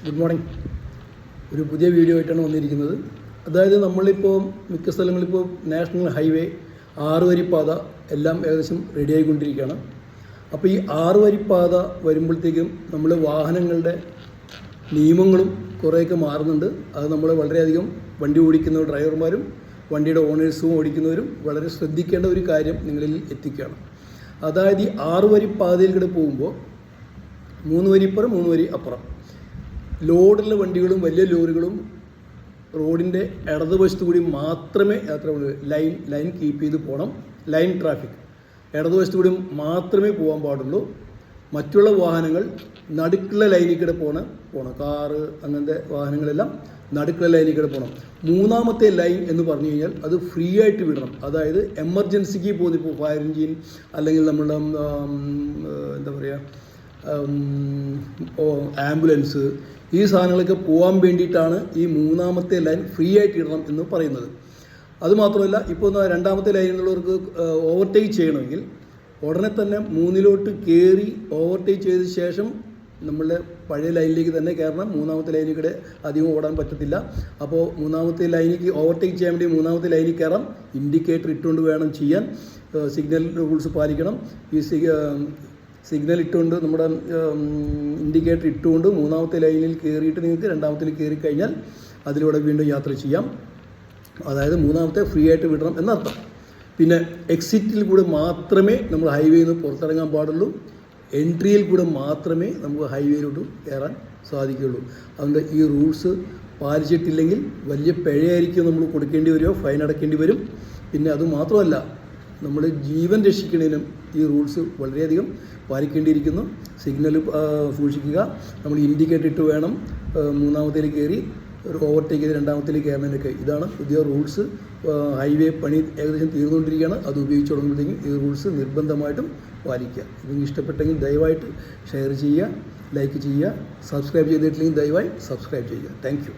Good morning. ഒരു പുതിയ video ആയിട്ടാണ് വന്നിരിക്കുന്നത്. അതായത് നമ്മളിപ്പോൾ മിക്ക സ്ഥലങ്ങളിപ്പോൾ നാഷണൽ ഹൈവേ 6 വരിപ്പാത എല്ലാം ഏകദേശം റെഡി ആയിക്കൊണ്ടിരിക്കുകയാണ്. അപ്പോൾ ഈ 6 വരിപ്പാത വരുമ്പോഴത്തേക്കും നമ്മൾ വാഹനങ്ങളുടെ നിയമങ്ങളും കുറേയൊക്കെ മാറുന്നുണ്ട്. അത് നമ്മൾ വളരെയധികം വണ്ടി ഓടിക്കുന്ന ഡ്രൈവർമാരും വണ്ടിയുടെ ഓണേഴ്സും ഓടിക്കുന്നവരും വളരെ ശ്രദ്ധിക്കേണ്ട ഒരു കാര്യം നിങ്ങളിൽ എത്തിക്കുകയാണ്. അതായത് ഈ 6 വരിപ്പാതയിൽ കൂടെ പോകുമ്പോൾ 3 വരിപ്പുറം 3 വരി അപ്പുറം ലോഡുള്ള വണ്ടികളും വലിയ ലോറികളും റോഡിൻ്റെ ഇടതുവശത്തു കൂടി മാത്രമേ യാത്ര ലൈൻ കീപ്പ് ചെയ്ത് പോകണം. ലൈൻ ട്രാഫിക് ഇടതുവശത്തു കൂടി മാത്രമേ പോകാൻ പാടുള്ളൂ. മറ്റുള്ള വാഹനങ്ങൾ നടുക്കുള്ള ലൈനിൽ കൂടെ പോകണം. കാറ് അങ്ങനത്തെ വാഹനങ്ങളെല്ലാം നടുക്കുള്ള ലൈനിൽ കൂടെ പോകണം. 3ാമത്തെ ലൈൻ എന്ന് പറഞ്ഞു കഴിഞ്ഞാൽ അത് ഫ്രീ ആയിട്ട് വിടണം. അതായത് എമർജൻസിക്ക് പോകുന്ന ഇപ്പോൾ ഫയർ എൻജിൻ അല്ലെങ്കിൽ നമ്മളുടെ എന്താ പറയുക ആംബുലൻസ് ഈ സാധനങ്ങളൊക്കെ പോകാൻ വേണ്ടിയിട്ടാണ് ഈ 3ാമത്തെ ലൈൻ ഫ്രീ ആയിട്ട് ഇടണം എന്ന് പറയുന്നത്. അതുമാത്രമല്ല, ഇപ്പോൾ 2ാമത്തെ ലൈനിലുള്ളവർക്ക് ഓവർടേക്ക് ചെയ്യണമെങ്കിൽ ഉടനെ തന്നെ 3ലോട്ട് കയറി ഓവർടേക്ക് ചെയ്ത ശേഷം നമ്മളുടെ പഴയ ലൈനിലേക്ക് തന്നെ കയറണം. 3ാമത്തെ ലൈനിൽ കൂടെ അധികം ഓടാൻ പറ്റത്തില്ല. അപ്പോൾ 3ാമത്തെ ലൈനിലേക്ക് ഓവർടേക്ക് ചെയ്യാൻ വേണ്ടി 3ാമത്തെ ലൈനിൽ കയറാം. ഇൻഡിക്കേറ്റർ ഇട്ടുകൊണ്ട് വേണം ചെയ്യാൻ. സിഗ്നൽ റൂൾസ് പാലിക്കണം. ഈ സിഗ്നൽ ഇട്ടുകൊണ്ട് നമ്മുടെ ഇൻഡിക്കേറ്റർ ഇട്ടുകൊണ്ട് 3ാമത്തെ ലൈനിൽ കയറിയിട്ട് നിങ്ങൾക്ക് 2ാമത്തിൽ കയറി കഴിഞ്ഞാൽ അതിലൂടെ വീണ്ടും യാത്ര ചെയ്യാം. അതായത് 3ാമത്തെ ഫ്രീ ആയിട്ട് വിടണം എന്നർത്ഥം. പിന്നെ എക്സിറ്റിൽ കൂടെ മാത്രമേ നമ്മൾ ഹൈവേയിൽ നിന്ന് പുറത്തിറങ്ങാൻ പാടുള്ളൂ. എൻട്രിയിൽ കൂടെ മാത്രമേ നമുക്ക് ഹൈവേയിലോട്ട് കയറാൻ സാധിക്കുകയുള്ളൂ. അതുകൊണ്ട് ഈ റൂൾസ് പാലിച്ചിട്ടില്ലെങ്കിൽ വലിയ പിഴയായിരിക്കും നമ്മൾ കൊടുക്കേണ്ടി വരുമോ, ഫൈൻ അടയ്ക്കേണ്ടി വരും. പിന്നെ അതുമാത്രമല്ല, നമ്മുടെ ജീവൻ രക്ഷിക്കുന്നതിനും ഈ റൂൾസ് വളരെയധികം പാലിക്കേണ്ടിയിരിക്കുന്നു. സിഗ്നൽ സൂക്ഷിക്കുക. നമ്മൾ ഇൻഡിക്കേറ്റർ ഇട്ട് വേണം 3ാമത്തേലേക്ക് കയറി ഒരു ഓവർടേക്ക് ചെയ്ത് 2ാമത്തേലേക്ക് കയറുന്നതിനൊക്കെ. ഇതാണ് പുതിയ റൂൾസ്. ഹൈവേ പണി ഏകദേശം തീർന്നുകൊണ്ടിരിക്കുകയാണ്. അത് ഉപയോഗിച്ച് തുടങ്ങുമ്പോഴത്തേക്കും ഈ റൂൾസ് നിർബന്ധമായിട്ടും പാലിക്കുക. ഇത് ഇഷ്ടപ്പെട്ടെങ്കിൽ ദയവായിട്ട് ഷെയർ ചെയ്യുക, ലൈക്ക് ചെയ്യുക. സബ്സ്ക്രൈബ് ചെയ്തിട്ടില്ലെങ്കിൽ ദയവായി സബ്സ്ക്രൈബ് ചെയ്യുക. Thank you.